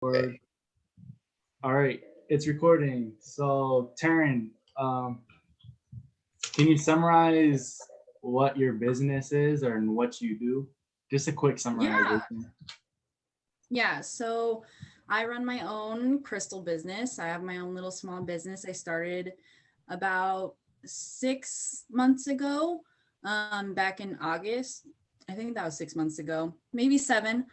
Okay. Or all right, it's recording. So, Taryn, can you summarize what your business is or what you do? Just a quick Yeah. summarization. Yeah. So I run my own crystal business. I have my own little small business. I started about 6 months ago, back in August. I think that was 6 months ago, maybe seven.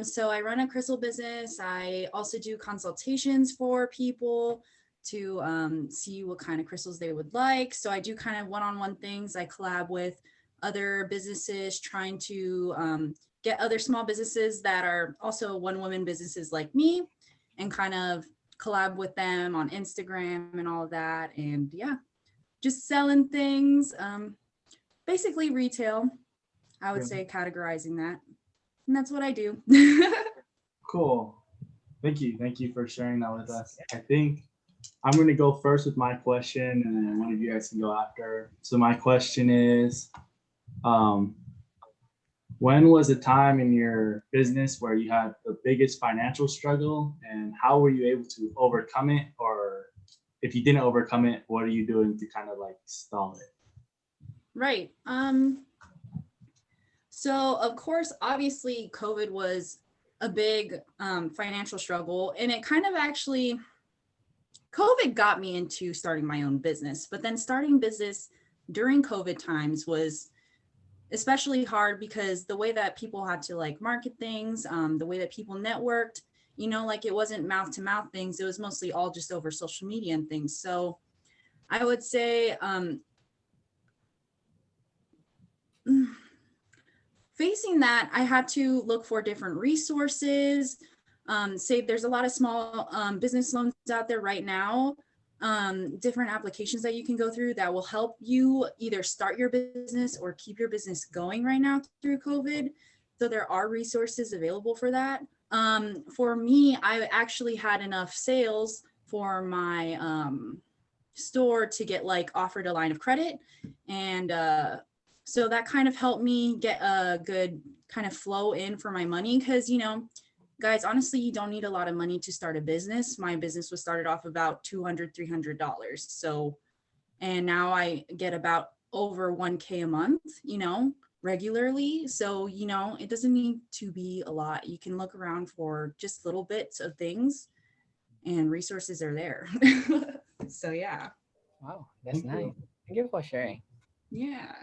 So I run a crystal business. I also do consultations for people to see what kind of crystals they would like. So I do kind of one-on-one things. I collab with other businesses trying to get other small businesses that are also one woman businesses like me and kind of collab with them on Instagram and all of that. And yeah, just selling things. Basically retail, I would Yeah. say, categorizing that. And that's what I do. Cool. Thank you. Thank you for sharing that with us. I think I'm going to go first with my question, and then one of you guys can go after. So, my question is um, when was a time in your business where you had the biggest financial struggle, and how were you able to overcome it? Or if you didn't overcome it, what are you doing to kind of like stall it? Right. So of course, obviously COVID was a big financial struggle, and it kind of actually COVID got me into starting my own business, but then starting business during COVID times was especially hard because the way that people had to like market things, the way that people networked, like it wasn't mouth to mouth things. It was mostly all just over social media and things. So I would say facing that, I had to look for different resources. Say there's a lot of small business loans out there right now, different applications that you can go through that will help you either start your business or keep your business going right now through COVID. So there are resources available for that. For me, I actually had enough sales for my store to get like offered a line of credit, and so that kind of helped me get a good kind of flow in for my money because guys, honestly, you don't need a lot of money to start a business. My business was started off about 200 $300. So and now I get about over 1K a month, regularly. So it doesn't need to be a lot. You can look around for just little bits of things, and resources are there. So yeah. Wow, that's Thank nice. you. Thank you for sharing. Yeah.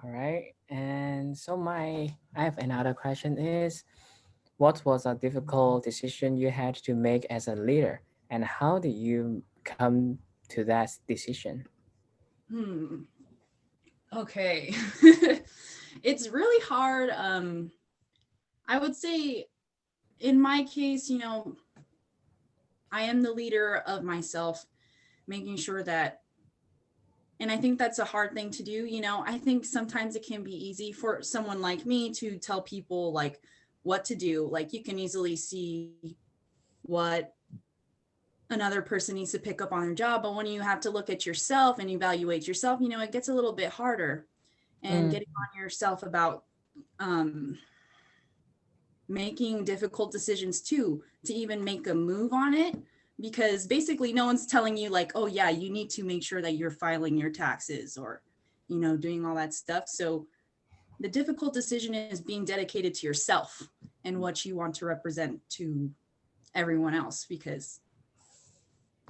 All right. And so I have another question is what was a difficult decision you had to make as a leader and how did you come to that decision? Hmm. Okay. It's really hard. I would say in my case, I am the leader of myself, making sure that, and I think that's a hard thing to do. I think sometimes it can be easy for someone like me to tell people like what to do. Like you can easily see what another person needs to pick up on their job. But when you have to look at yourself and evaluate yourself, it gets a little bit harder, and Mm, getting on yourself about um, making difficult decisions too, to even make a move on it. Because basically, no one's telling you, like, oh, yeah, you need to make sure that you're filing your taxes or, doing all that stuff. So the difficult decision is being dedicated to yourself and what you want to represent to everyone else, because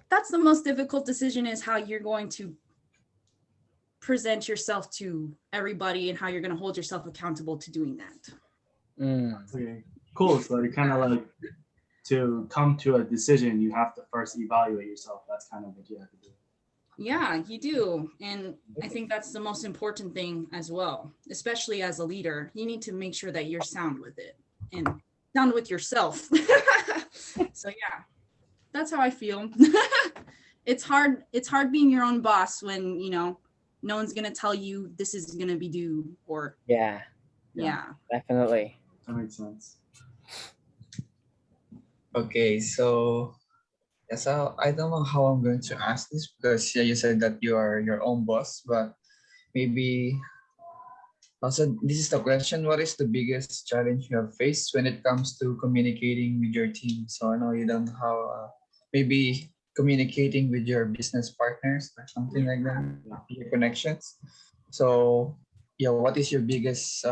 that's the most difficult decision, is how you're going to present yourself to everybody and how you're going to hold yourself accountable to doing that. mm, Okay, cool. So, you kind of like to come to a decision, you have to first evaluate yourself. That's kind of what you have to do. Yeah, you do. And I think that's the most important thing as well, especially as a leader. You need to make sure that you're sound with it and sound with yourself. So yeah, that's how I feel. It's hard being your own boss when, no one's going to tell you this is going to be due, or yeah, Yeah, yeah. definitely. that makes sense. Okay, so yeah, so I don't know how I'm going to ask this because yeah, you said that you are your own boss, but maybe Also, this is the question. What is the biggest challenge you have faced when it comes to communicating with your team? So I know you don't know how maybe communicating with your business partners or something like that, your connections. So yeah, what is your biggest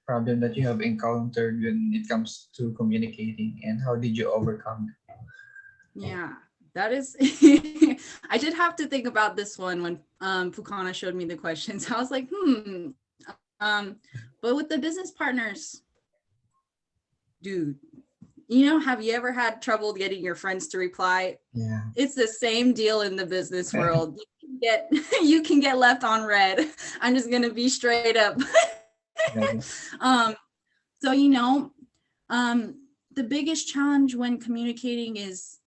problem that you have encountered when it comes to communicating, and how did you overcome it? Yeah, that is. I did have to think about this one when Pukana showed me the questions. I was like, but with the business partners, dude, have you ever had trouble getting your friends to reply? Yeah. It's the same deal in the business world. You can get left on red. I'm just gonna be straight up. Yeah. So the biggest challenge when communicating is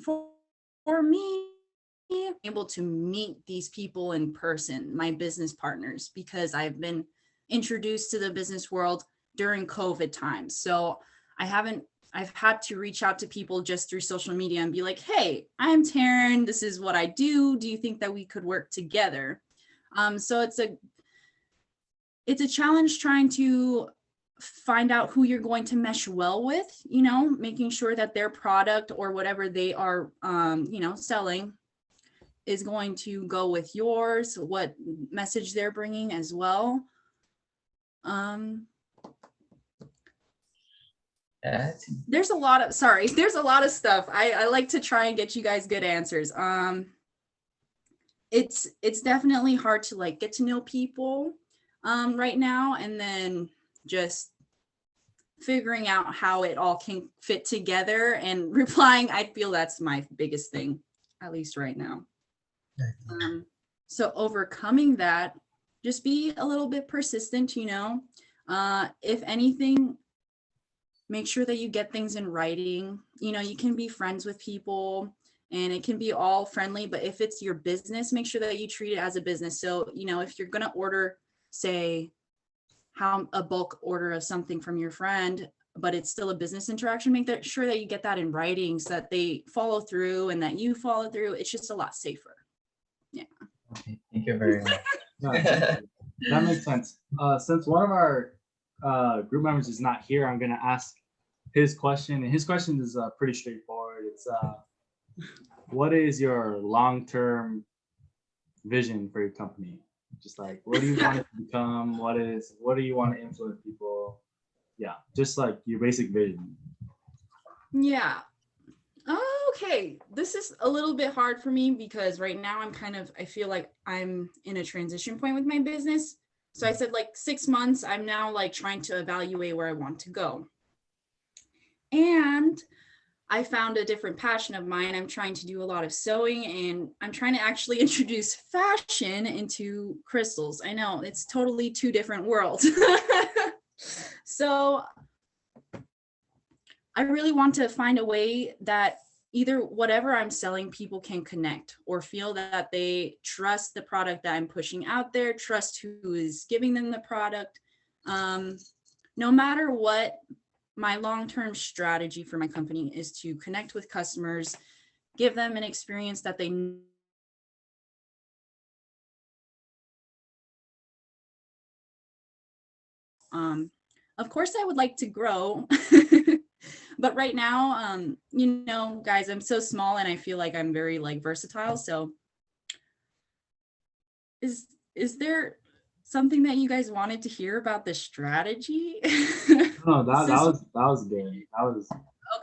for me able to meet these people in person, my business partners, because I've been introduced to the business world during COVID times. So I've had to reach out to people just through social media and be like, hey, I'm Taryn. This is what I do. Do you think that we could work together? So it's a challenge trying to find out who you're going to mesh well with, making sure that their product or whatever they are, selling is going to go with yours, what message they're bringing as well. There's a lot of stuff. I like to try and get you guys good answers. It's definitely hard to like get to know people right now, and then just figuring out how it all can fit together and replying. I feel that's my biggest thing, at least right now. So overcoming that, just be a little bit persistent, if anything, make sure that you get things in writing. You can be friends with people and it can be all friendly, but if it's your business, make sure that you treat it as a business. So, if you're going to order, say, a bulk order of something from your friend, but it's still a business interaction, make sure that you get that in writing so that they follow through and that you follow through. It's just a lot safer. Yeah. Okay, thank you very much. That makes sense. Since one of our group members is not here, I'm going to ask his question. And his question is pretty straightforward. It's what is your long-term vision for your company? Just like, what do you want it to become? What do you want to influence people? Yeah, just like your basic vision. Yeah. Okay, this is a little bit hard for me because right now I feel like I'm in a transition point with my business. So I said like 6 months, I'm now like trying to evaluate where I want to go. And I found a different passion of mine. I'm trying to do a lot of sewing and I'm trying to actually introduce fashion into crystals. I know it's totally two different worlds. So I really want to find a way that either whatever I'm selling, people can connect or feel that they trust the product that I'm pushing out there, trust who is giving them the product. No matter what, my long-term strategy for my company is to connect with customers, give them an experience that they of course I would like to grow. But right now, guys, I'm so small and I feel like I'm very like versatile. So is there something that you guys wanted to hear about the strategy? No, that was good. That was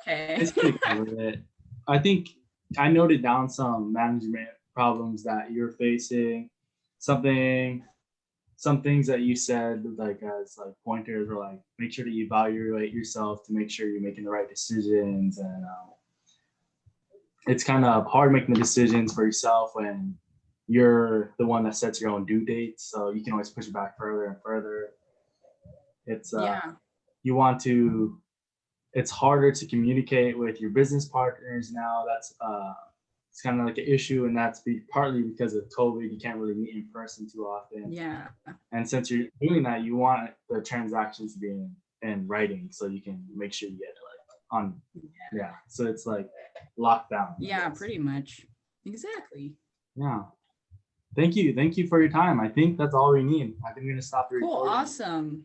okay. basically covered it. I think I noted down some management problems that you're facing. Some things that you said like as like pointers were like make sure that you evaluate yourself to make sure you're making the right decisions, and it's kind of hard making the decisions for yourself when you're the one that sets your own due dates, so you can always push it back further and further. It's you want to it's harder to communicate with your business partners now. That's it's kind of like an issue, and that's partly because of COVID. You can't really meet in person too often. Yeah. And since you're doing that, you want the transactions to be in writing so you can make sure you get it like on. Yeah. So it's like locked down. Yeah, pretty much. Exactly. Yeah. Thank you for your time. I think that's all we need. I think we're gonna stop the Cool, recording. awesome.